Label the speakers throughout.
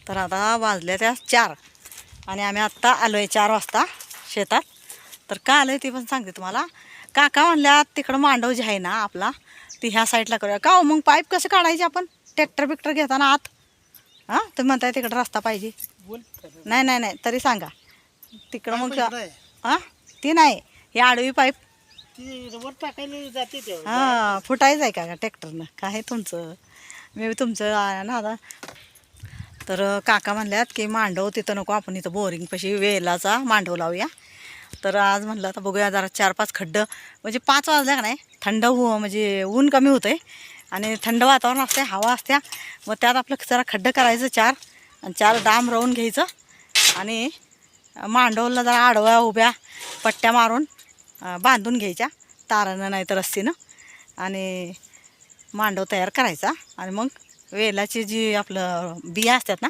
Speaker 1: तर आता वाजल्या त्या 4 आणि आम्ही आत्ता आलो आहे 4 वाजता शेतात. तर का आलो आहे ते पण सांगते तुम्हाला. काका म्हणल्यात तिकडं मांडव जे आहे ना आपला ती ह्या साईडला करूया का हो. मग पाईप कसं काढायचे आपण ट्रॅक्टर बिक्टर घेताना आत? हां तुम्ही म्हणताय तिकडं रस्ता पाहिजे. नाही नाही नाही तरी सांगा तिकडं मग हां ती नाही ही आडवी पाईप हां फुटायचं आहे का ट्रॅक्टरनं काय तुमचं मी तुमचं ना आता. तर काका म्हणल्यात की मांडव तिथं नको आपण इथं बोरिंगपाशी वेलाचा मांडव लावूया. तर आज म्हणलं आता बघूया जरा 4-5 खड्डं म्हणजे 5 वाजल्या का नाही थंड म्हणजे ऊन कमी होतं आहे आणि थंड वातावरण असते हवा असत्या. मग त्यात आपलं जरा खड्डं करायचं 4 आणि 4 डाम रवून घ्यायचं आणि मांडवला जरा आडव्या उभ्या पट्ट्या मारून बांधून घ्यायच्या तारानं नाही तर रस्सीनं आणि मांडव तयार करायचा. आणि मग वेलाची जी आपलं बिया असतात ना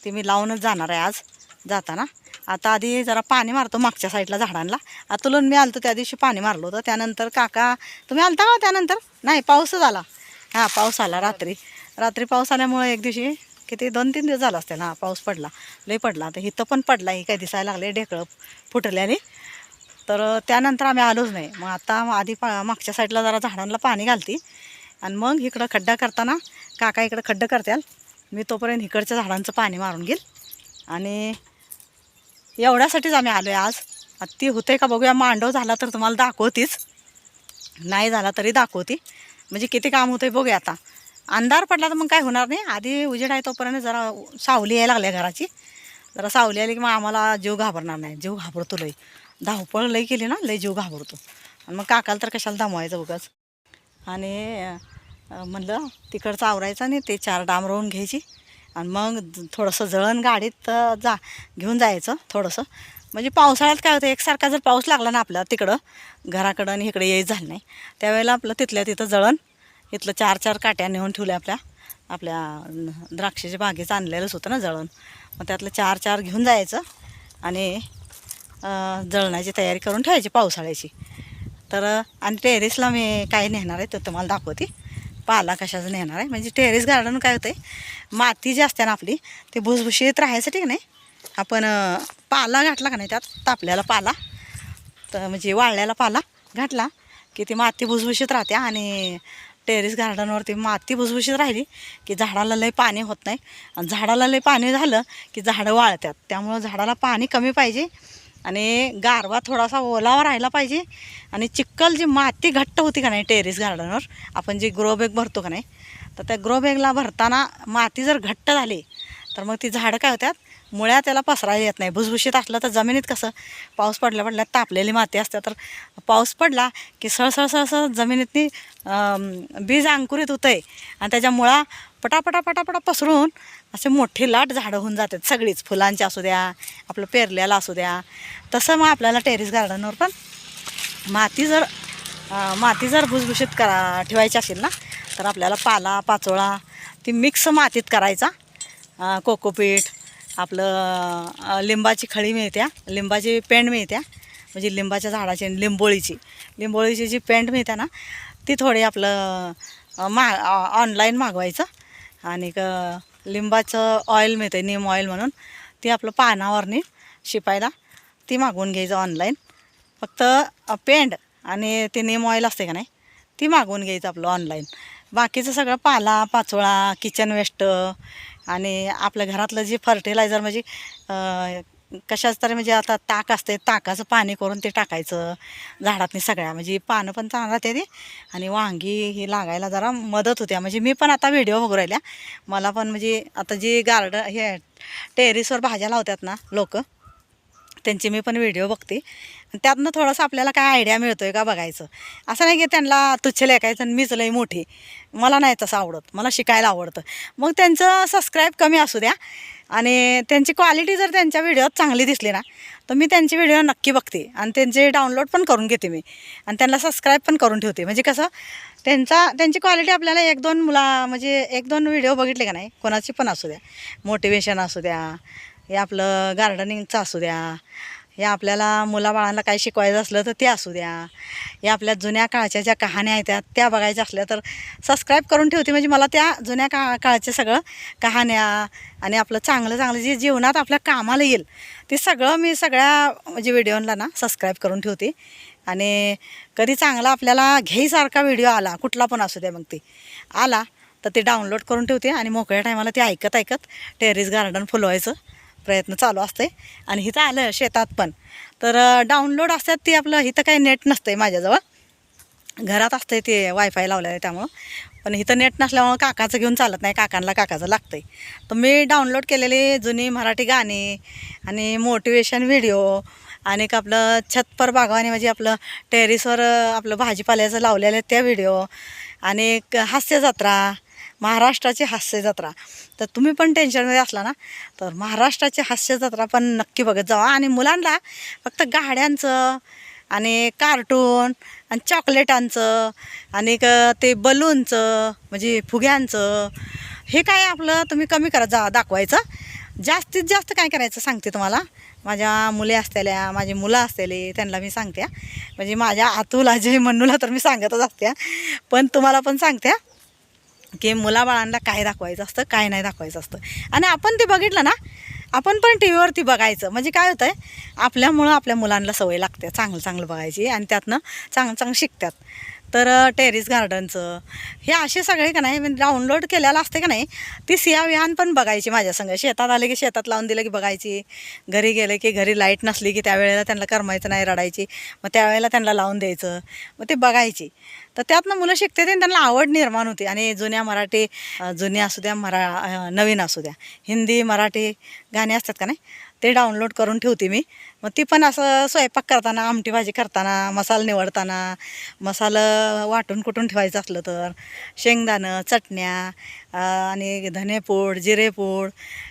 Speaker 1: ती मी लावूनच जाणार आहे आज जाताना. आता आधी जरा पाणी मारतो मागच्या साईडला झाडांना. अतुलून मी आलतो त्या दिवशी पाणी मारलं होतं. त्यानंतर काका तुम्ही आलता का त्यानंतर? नाही पाऊसच आला. हां पाऊस आला रात्री पाऊस आल्यामुळे एक दिवशी किती 2-3 दिवस झाला असतील. हां पाऊस पडला लई पडला. आता इथं पण पडला ही काय दिसायला लागले ढेकळं फुटल्याने. तर त्यानंतर आम्ही आलोच नाही. मग आता आधी मागच्या साईडला जरा झाडांना पाणी घालते आणि मग इकडं खड्डा करताना काका इकडं खड्डं करताल मी तोपर्यंत इकडच्या झाडांचं पाणी मारून घेईल. आणि एवढ्यासाठीच आम्ही आलो आहे आज. ती होते का बघूया. मांडव झाला तर तुम्हाला दाखवतीच नाही झाला तरी दाखवते म्हणजे किती काम होतं आहे बघूया. आता अंधार पडला तर मग काय होणार नाही. आधी उजेड आहे तोपर्यंत जरा सावली यायला लागल्या घराची. जरा सावली आली की मग आम्हाला जीव घाबरणार नाही. जीव घाबरतो लई धावपळ लई केली ना लई जीव घाबरतो. आणि मग काकाला तर कशाला दमवायचं उगाच. आणि म्हणलं तिकडचं आवरायचं आणि ते 4 डाम रोवून घ्यायची आणि मग थोडंसं जळण गाडीत घेऊन जायचं थोडंसं. म्हणजे पावसाळ्यात काय होतं एकसारखा जर पाऊस लागला ना आपल्या तिकडं घराकडं आणि इकडे यायचं झालं नाही त्यावेळेला आपलं तिथल्या तिथं जळण इथलं 4-4 काट्या नेऊन ठेवल्या आपल्या द्राक्षाच्या बागेचं आणलेलंच होतं ना जळण. मग त्यातलं 4-4 घेऊन जायचं आणि जळणाची तयारी करून ठेवायची पावसाळ्याची. तर आणि टेरेसला मी काय नेणार आहे ते तुम्हाला दाखवते. पाला कशाचं नेणार आहे म्हणजे टेरेस गार्डन काय होतं आहे माती जी असते ना आपली ते भुसभुशीत राहायसाठी की नाही आपण पाला घातला का नाही त्यात तापल्याला पाला तर म्हणजे वाळल्याला पाला घातला की ती माती भुसभुशीत राहते. आणि टेरेस गार्डनवरती माती भुसभुशीत राहिली की झाडाला लई पाणी होत नाही आणि झाडाला लई पाणी झालं की झाडं वाळतात. त्यामुळं झाडाला पाणी कमी पाहिजे आणि गारवा थोडासा ओलावा राहायला पाहिजे. आणि चिक्कल जी माती घट्ट होती का नाही टेरेस गार्डनवर आपण जी ग्रो बॅग भरतो का नाही तर त्या ग्रो बॅगला भरताना माती जर घट्ट झाली तर मग ती झाडं काय होतात मुळ्या त्याला पसरायला येत नाही. भुसभुशीत असलं तर जमिनीत कसं पाऊस पडल्या तापलेली माती असते तर पाऊस पडला की सळसळ जमिनीतनी बीज अंकुरित होतं आहे आणि त्याच्या मुळा पटापटा पसरून असे मोठी लाट झाडं होऊन जातात सगळीच फुलांची असू द्या आपलं पेरल्याला असू द्या. तसं मग आपल्याला टेरेस गार्डनवर पण माती जर भुसभुशीत ठेवायची असेल ना तर आपल्याला पाला पाचोळा ती मिक्स मातीत करायचा. कोकोपीट आपलं लिंबाची खळी मिळत्या लिंबाची पेंड मिळत्या म्हणजे लिंबाच्या झाडाची लिंबोळीची जी पेंड मिळते ना ती थोडी आपलं ऑनलाईन मागवायचं. आणि लिंबाचं ऑइल मिळतं नीम ऑइल म्हणून ती आपलं पानावरनी शिपायला ती मागवून घ्यायचं ऑनलाईन. फक्त पेंड आणि ते नीम ऑइल असते का नाही ती मागवून घ्यायचं आपलं ऑनलाईन. बाकीचं सगळं पाला पाचोळा किचन वेस्ट आणि आपल्या घरातलं जे फर्टिलायझर म्हणजे कशाच तरी म्हणजे आता ताक असते ताकाचं पाणी करून ते टाकायचं झाडातनी सगळ्या म्हणजे पानं पण चांगलं राहते ते आणि वांगी ही लागायला जरा मदत होत्या. म्हणजे मी पण आता व्हिडिओ बघू राहिल्या मला पण म्हणजे आता जी गार्डन हे टेरेसवर भाज्या लावतात ना लोक त्यांचे मी पण व्हिडिओ बघते. त्यातनं थोडंसं आपल्याला काय आयडिया मिळतो आहे का बघायचं. असं नाही की त्यांना तुच्छ लेखायचं आणि मीच लई मोठी मला नाही तसं आवडत मला शिकायला आवडतं. मग त्यांचं सबस्क्राईब कमी असू द्या आणि त्यांची क्वालिटी जर त्यांच्या व्हिडिओत चांगली दिसली ना तर मी त्यांची व्हिडिओ नक्की बघते आणि त्यांचे डाउनलोड पण करून घेते मी आणि त्यांना सबस्क्राईब पण करून ठेवते. म्हणजे कसं त्यांची क्वालिटी आपल्याला 1-2 म्हणजे 1-2 व्हिडिओ बघितले का नाही कोणाची पण असू द्या मोटिवेशन असू द्या हे आपलं गार्डनिंगचं असू द्या हे आपल्याला मुलाबाळांना काय शिकवायचं असलं तर ते असू द्या, हे आपल्या जुन्या काळच्या ज्या कहाण्या आहेत त्या बघायच्या असल्या तर सबस्क्राईब करून ठेवते. म्हणजे मला त्या जुन्या काळचे सगळं कहाण्या आणि आपलं चांगलं चांगलं जे जीवनात आपल्या कामाला येईल ते सगळं मी सगळ्या म्हणजे व्हिडिओला ना सबस्क्राईब करून ठेवते. आणि कधी चांगला आपल्याला घ्यायसारखा व्हिडिओ आला कुठला पण असू द्या, मग ते आला तर ते डाउनलोड करून ठेवते आणि मोकळ्या टायमाला ते ऐकत ऐकत टेरेस गार्डन फुलवायचं प्रयत्न चालू असते. आणि इथं आलं शेतात पण तर डाउनलोड असतात ती आपलं इथं काही नेट नसतं आहे माझ्याजवळ, घरात असते ते वायफाय लावलेलं आहे त्यामुळं. पण इथं नेट नसल्यामुळं काकाचं घेऊन चालत नाही, काकाचं लागतं आहे. तर मी डाउनलोड केलेली जुनी मराठी गाणी आणि मोटिवेशन व्हिडिओ आणि आपलं छत बागवानी म्हणजे आपलं टेरेसवर आपलं भाजीपाल्याचं लावलेलं त्या व्हिडिओ आणि एक हास्यजत्रा, महाराष्ट्राची हास्यजत्रा. तर तुम्ही पण टेन्शनमध्ये असला ना तर महाराष्ट्राची हास्यजत्रा पण नक्की बघत जावा. आणि मुलांना फक्त गाड्यांचं आणि कार्टून आणि चॉकलेटांचं आणि ते बलूनचं म्हणजे फुग्यांचं हे काय आपलं तुम्ही कमी करत जा दाखवायचं. जास्तीत जास्त काय करायचं सांगते तुम्हाला. माझ्या मुली असतेल्या, माझी मुलं असतेली त्यांना मी सांगते, म्हणजे माझ्या आतूला जे मन्नूला तर मी सांगतच असते, पण तुम्हाला पण सांगते की मुलाबाळांना काय दाखवायचं असतं काय नाही दाखवायचं असतं. आणि आपण ते बघितलं ना आपण पण टी व्हीवरती बघायचं म्हणजे काय होतं आहे आपल्यामुळं आपल्या मुलांना सवय लागते चांगलं बघायची आणि त्यातनं चांगलं शिकतात. तर टेरेस गार्डनचं हे असे सगळे का नाही डाउनलोड केलेलं असते का नाही ती सियाविहान पण बघायची माझ्या संग. शेतात आले की शेतात लावून दिलं की बघायची, घरी गेले की घरी लाईट नसली की त्यावेळेला त्यांना करमायचं नाही, रडायची, मग त्यावेळेला त्यांना लावून द्यायचं, मग ते बघायची. तर त्यातनं मुलं शिकते आणि त्यांना आवड निर्माण होते. आणि जुन्या मराठी जुन्या असू द्या नवीन असू द्या हिंदी मराठी गाणी असतात का नाही ते डाउनलोड करून ठेवते मी. मग ती पण असं स्वयंपाक करताना, आमटी भाजी करताना, मसाला निवडताना, मसाला वाटून कुटून ठेवायचं असलं तर शेंगदाणं, चटण्या आणि धनेपूड, जिरेपूड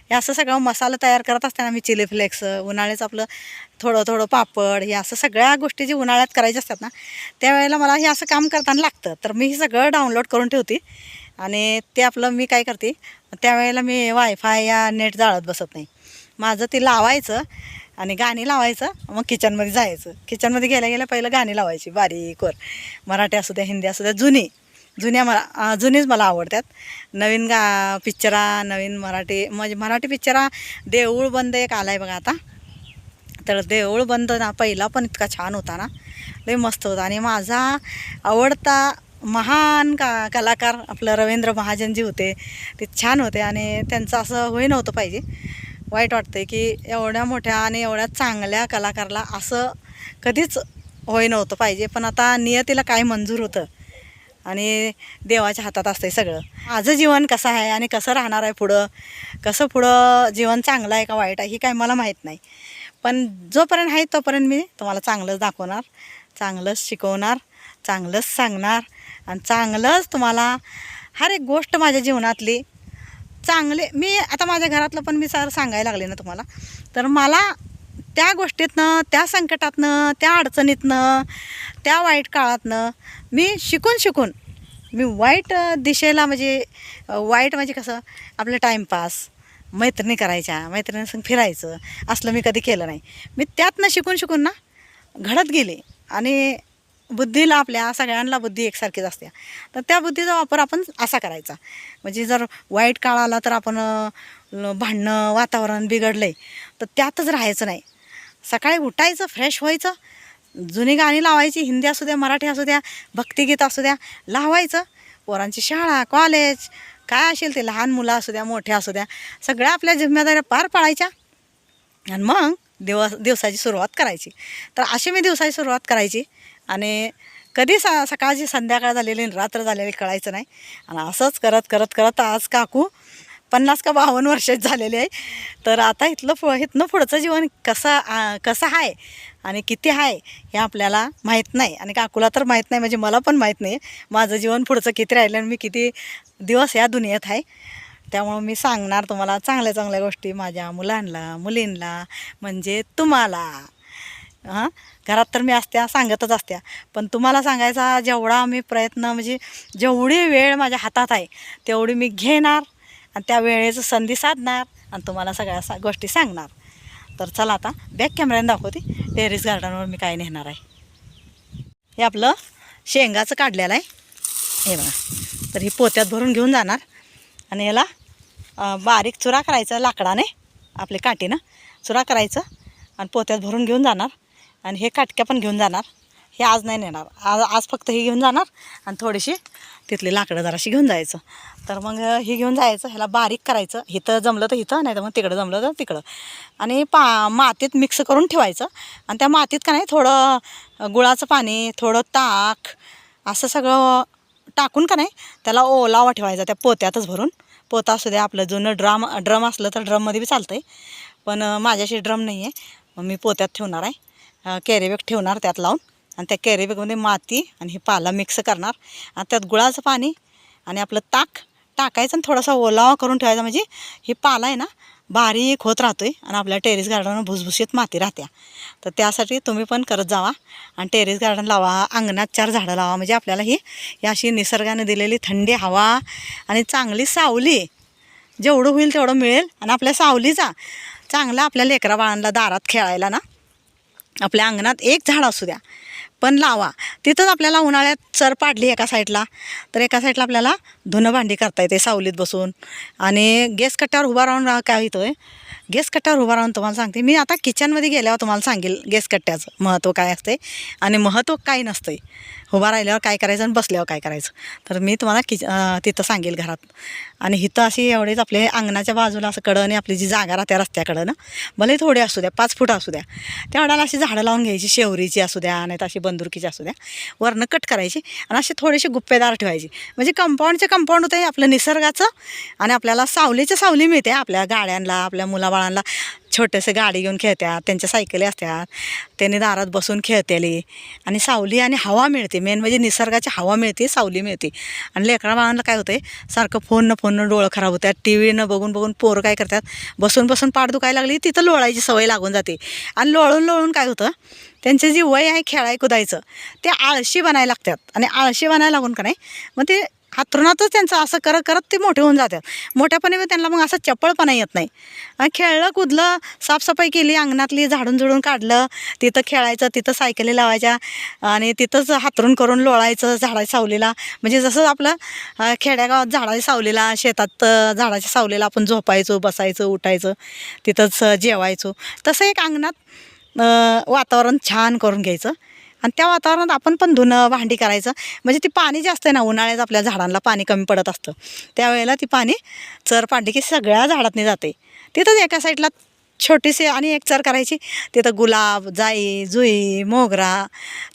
Speaker 1: हे असं सगळं मसाला तयार करत असताना मी चिली फ्लेक्स, उन्हाळ्याचं आपलं थोडं पापड, हे असं सगळ्या गोष्टी जी उन्हाळ्यात करायच्या असतात ना त्यावेळेला मला हे असं काम करताना लागतं. तर मी हे सगळं डाउनलोड करून ठेवते आणि ते आपलं मी काय करते त्यावेळेला मी वायफाय या नेट जाळत बसत नाही. माझं ते लावायचं आणि गाणी लावायचं, मग किचनमध्ये जायचं. किचनमध्ये गेल्या पहिलं गाणी लावायची बारीकवर, मराठी असू द्या हिंदी असू द्या, जुनीच मला आवडतात. नवीन पिक्चरा, नवीन म्हणजे मराठी पिक्चरा देऊळ बंद एक आला आहे बघा आता. तर देऊळ बंद ना पहिला पण इतका छान होता ना, लय मस्त होता. आणि माझा आवडता महान कलाकार आपलं रवींद्र महाजनजी होते, ते छान होते. आणि त्यांचं असं होई नव्हतं पाहिजे, वाईट वाटतं की एवढ्या मोठ्या आणि एवढ्या चांगल्या कलाकाराला असं कधीच होई नव्हतं पाहिजे. पण आता नियतीला काय मंजूर होतं आणि देवाच्या हातात असतं सगळं. माझं जीवन कसं आहे आणि कसं राहणार आहे पुढं जीवन चांगलं आहे का वाईट आहे हे काय मला माहीत नाही. पण जोपर्यंत आहे तोपर्यंत मी तुम्हाला चांगलंच दाखवणार, चांगलंच शिकवणार, चांगलंच सांगणार आणि चांगलंच तुम्हाला हर एक गोष्ट माझ्या जीवनातली चांगले. मी आता माझ्या घरातलं पण मी सांगायला लागले ना तुम्हाला, तर मला त्या गोष्टीतनं, त्या संकटातनं, त्या अडचणीतनं, त्या वाईट काळातनं मी शिकून मी वाईट दिशेला म्हणजे कसं आपलं टाईमपास मैत्रिणी करायच्या, मैत्रिणीसंग फिरायचं असलं मी कधी केलं नाही. मी त्यातनं शिकून ना घडत गेले. आणि बुद्धीला आपल्या सगळ्यांना बुद्धी एकसारखीच असते, तर त्या बुद्धीचा वापर आपण असा करायचा. म्हणजे जर वाईट काळ आला तर आपण भांडणं, वातावरण बिघडलं आहे तर त्यातच राहायचं नाही. सकाळी उठायचं, फ्रेश व्हायचं, जुनी गाणी लावायची, हिंदी असू द्या मराठी असू द्या, भक्तिगीत असू द्या लावायचं. पोरांची शाळा, कॉलेज काय असेल ते, लहान मुलं असू द्या मोठ्या असू द्या, सगळ्या आपल्या जिम्मेदाऱ्या पार पाडायच्या आणि मग दिवसाची सुरुवात करायची. तर अशी मी दिवसाची सुरुवात करायची आणि कधी सकाळची संध्याकाळ झालेली रात्र झालेली कळायचं नाही. आणि असंच करत आज काकू 50 का 52 वर्षात झालेले आहे. तर आता इथनं पुढचं जीवन कसं आहे आणि किती आहे हे आपल्याला माहीत नाही. आणि काकूला तर माहीत नाही, म्हणजे मला पण माहीत नाही माझं जीवन पुढचं किती राहिलं आणि मी किती दिवस या दुनियेत आहे. त्यामुळं मी सांगणार तुम्हाला चांगल्या गोष्टी माझ्या मुलांना, मुलींना, म्हणजे तुम्हाला. घरात तर मी सांगतच असत्या, पण तुम्हाला सांगायचा जेवढा मी प्रयत्न, म्हणजे जेवढी वेळ माझ्या हातात आहे तेवढी मी घेणार आणि त्या वेळेचं संधी साधणार आणि तुम्हाला सगळ्या गोष्टी सांगणार. तर चला आता बॅक कॅमेऱ्याने दाखवते टेरेस गार्डनवर मी काय नेणार आहे. हे आपलं शेंगाचं काढलेलं आहे, हे बघा. तर ही पोत्यात भरून घेऊन जाणार आणि याला बारीक चुरा करायचा लाकडाने, आपले काठीनं चुरा करायचं आणि पोत्यात भरून घेऊन जाणार. आणि हे काटक्या पण घेऊन जाणार. हे आज नाही नेणार, आज फक्त हे घेऊन जाणार आणि थोडीशी तिथली लाकडं जराशी घेऊन जायचं. तर मग हे घेऊन जायचं, ह्याला बारीक करायचं. इथं जमलं तर इथं, नाही तर मग तिकडं जमलं तर तिकडं. आणि मातीत मिक्स करून ठेवायचं. आणि त्या मातीत का नाही थोडं गुळाचं पाणी, थोडं ताक असं सगळं टाकून का नाही त्याला ओलावा ठेवायचा त्या पोत्यातच भरून. पोता असू द्या, आपलं जुनं ड्रम असलं तर ड्रममध्ये बी चालतं आहे, पण माझ्याशी ड्रम नाही आहे, मग मी पोत्यात ठेवणार आहे. कॅरीबॅग ठेवणार त्यात लावून आणि त्या कॅरीबॅगमध्ये माती आणि हे पाला मिक्स करणार आणि त्यात गुळाचं पाणी आणि आपलं ताक टाकायचं आणि थोडासा ओलावा करून ठेवायचा. म्हणजे हे पाला आहे ना बारीक होत राहतो आहे आणि आपल्या टेरेस गार्डनवर भुसभुशीत माती राहत्या. तर त्यासाठी तुम्ही पण करत जावा आणि टेरेस गार्डन लावा, अंगणात 4 झाडं लावा. म्हणजे आपल्याला ही अशी निसर्गाने दिलेली थंडी हवा आणि चांगली सावली जेवढं होईल तेवढं मिळेल. आणि आपल्या सावलीचा चांगला आपल्या लेकरा बाळांना दारात खेळायला ना आपल्या अंगणात एक झाड असू द्या पण लावा. तिथंच आपल्याला उन्हाळ्यात चर पाडली एका साईडला, तर एका साईडला आपल्याला धुणं भांडी करता येते सावलीत बसून. आणि गॅस कट्ट्यावर उभा राहून काय होतं आहे, गॅस कट्ट्यावर उभा राहून तुम्हाला सांगते मी. आता किचनमध्ये गेल्यावर तुम्हाला सांगेल गॅस कट्ट्याचं महत्त्व काय असते आणि महत्त्व काही नसतं आहे. उभा राहिल्यावर काय करायचं आणि बसल्यावर काय करायचं, तर मी तुम्हाला तिथं सांगेल घरात. आणि इथं अशी एवढेच आपले अंगणाच्या बाजूला असं कडं आपली जी जागा राहते रस्त्याकडं ना, भले थोडे असू द्या 5 फूट असू द्या, तेवढ्याला अशी झाडं लावून घ्यायची. शेवरीची असू द्या नाही तर अशी बंदुरकीची असू द्या, वरनं कट करायची आणि अशी थोडीशी गुप्पेदार ठेवायची. म्हणजे कंपाऊंड होतं आहे आपलं निसर्गाचं आणि आपल्याला सावली मिळते. आपल्या गाड्यांना, आपल्या मुलाबाळांना छोटेसे गाडी घेऊन खेळतात, त्यांच्या सायकली असतात, त्यांनी दारात बसून खेळतेली आणि सावली आणि हवा मिळते. मेन म्हणजे निसर्गाची हवा मिळते, सावली मिळते. आणि लेकरा बाळांना काय होतं आहे, सारखं फोननं डोळं खराब होतात, टी व्हीनं बघून पोरं काय करतात, बसून पाठ दुखायला लागली तिथं लोळायची सवय लागून जाते. आणि लोळून काय होतं, त्यांचे जी वय आहे खेळाय कुदायचं ते आळशी बनायला लागतात. आणि आळशी बनायला लागून का नाही मग ते हातरुणातच त्यांचं असं करत ते मोठे होऊन जातात. मोठ्यापणी त्यांना मग असं चपळपणा येत नाही. खेळलं कुदलं, साफसफाई केली अंगणातली, झाडून झुडून काढलं, तिथं खेळायचं, तिथं सायकली लावायच्या आणि तिथंच हातरून करून लोळायचं झाडाच्या सावलीला. म्हणजे जसं आपलं खेड्यागावात झाडाच्या सावलीला, शेतात झाडाच्या सावलीला आपण झोपायचो, बसायचं, उठायचं, तिथंच जेवायचो, तसं एक अंगणात वातावरण छान करून घ्यायचं. आणि त्या वातावरणात आपण पण धुणं भांडी करायचं. म्हणजे ती पाणी जास्त आहे ना, उन्हाळ्यात आपल्या झाडांना पाणी कमी पडत असतं, त्यावेळेला ती पाणी चर पाडली की सगळ्या झाडातनी जाते. तिथंच एका साईडला छोटीशी आणि एक चर करायची, तिथं गुलाब, जाई, जुई, मोगरा,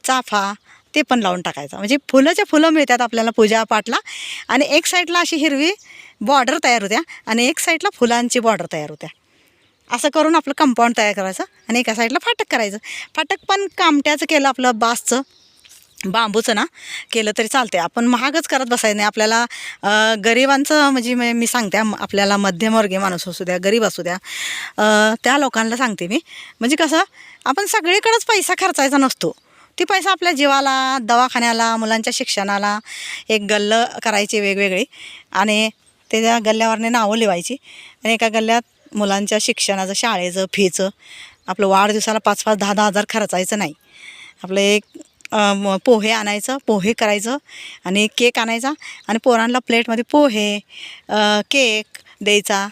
Speaker 1: चाफा ते पण लावून टाकायचं. म्हणजे फुलं मिळतात आपल्याला पूजापाठला. आणि एक साईडला अशी हिरवी बॉर्डर तयार होत्या आणि एक साईडला फुलांची बॉर्डर तयार होत्या. असं करून आपलं कंपाऊंड तयार करायचं आणि एका साईडला फाटक करायचं. फाटक पण कामट्याचं केलं, आपलं बासचं बांबूचं ना केलं तरी चालते. आपण महागच करत बसायचं नाही. आपल्याला गरिबांचं म्हणजे मी सांगते, आपल्याला मध्यमवर्गीय माणूस असू द्या, गरीब असू द्या, त्या लोकांना सांगते मी. म्हणजे कसं आपण सगळीकडेच पैसा खर्चायचा नसतो. ती पैसा आपल्या जीवाला, दवाखान्याला, मुलांच्या शिक्षणाला एक गल्लं करायची वेगवेगळी आणि त्याच्या गल्ल्यावरने नावं लिवायची. आणि एका गल्ल्यात मुलांच्या शिक्षणाचं, शाळेचं, फीचं, आपलं वाढदिवसाला 5-5, 10-10 हजार खर्चायचं नाही. आपलं एक पोहे आणायचं, पोहे करायचं आणि केक आणायचा आणि पोरांना प्लेटमध्ये पोहे, केक द्यायचा,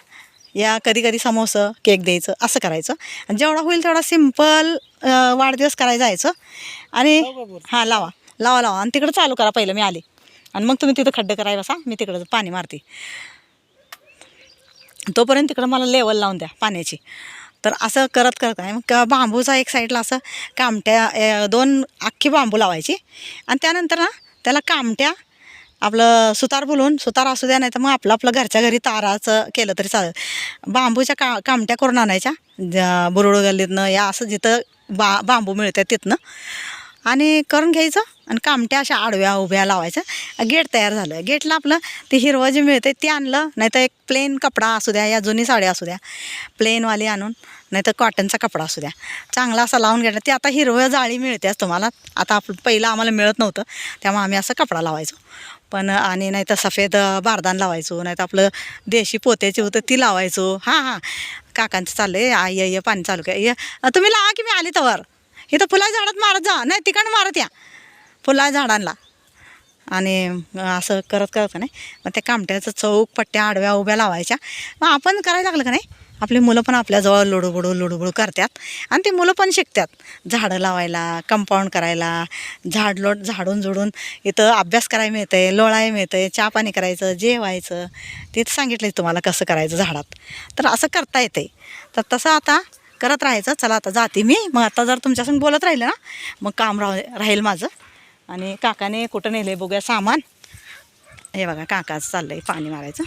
Speaker 1: या कधी समोसा केक द्यायचं, असं करायचं. आणि जेवढा होईल तेवढा सिम्पल वाढदिवस करायला जायचं. आणि हां लावा आणि तिकडं चालू करा, पहिलं मी आले आणि मग तुम्ही तिथं खड्डे करायला बसा, मी तिकडं पाणी मारते. तोपर्यंत तिकडं मला लेवल लावून द्या पाण्याची. तर असं करत आहे. मग बांबूचा एक साईडला असं कामट्या 2 अख्खी बांबू लावायची आणि त्यानंतर ना त्याला कामट्या आपलं सुतार बोलून, सुतार असू द्या नाही तर मग आपलं घरच्या घरी ताराचं केलं तरी चालेल, बांबूच्या कामट्या करून आणायच्या बुरुड गल्लीतनं, या असं जिथं बांबू मिळतात तिथनं आणि करून घ्यायचं. आणि कामट्या अशा आडव्या उभ्या लावायच्या. गेट तयार झालं. गेटला आपलं ते हिरवं जे मिळतं ते आणलं, नाही तर एक प्लेन कपडा असू द्या, या जुनी साडी असू द्या प्लेनवाली आणून, नाही तर कॉटनचा कपडा असू द्या, चांगला असा लावून घ्यायला. ते आता हिरवं जाळी मिळतेच तुम्हाला, आता पहिलं आम्हाला मिळत नव्हतं त्यामुळे आम्ही असं कपडा लावायचो. पण आणि नाही तर सफेद बारदान लावायचो, नाही तर आपलं देशी पोत्याची होतं ती लावायचो. हां काकांचं चाललंय ये पाणी चालू काय तुम्ही लावा की मी आली तवर इथं फुला झाडात मारत जा नाही तिकडं मारत या फुला झाडांना आणि असं करत करत नाही मग त्या कामट्याचं चौक पट्ट्या आडव्या उभ्या लावायच्या मग आपण करायला लागलं का नाही आपली मुलं पण आपल्याजवळ लुडूबुडू करतात आणि ती मुलं पण शिकतात झाडं लावायला कंपाऊंड करायला झाडून झुडून इथं अभ्यास करायला मिळतं आहे लोळायला मिळतं आहे चहा पाणी करायचं जेवायचं ते सांगितलं तुम्हाला कसं करायचं झाडात तर असं करता येते तर तसं आता करत राहायचं चला आता जाते मी मग आता जर तुमच्यासंग बोलत राहिलं ना मग काम राहील माझं आणि काकाने कुठं नेलं आहे बघूया सामान हे बघा काकाचं चाललं आहे पाणी मारायचं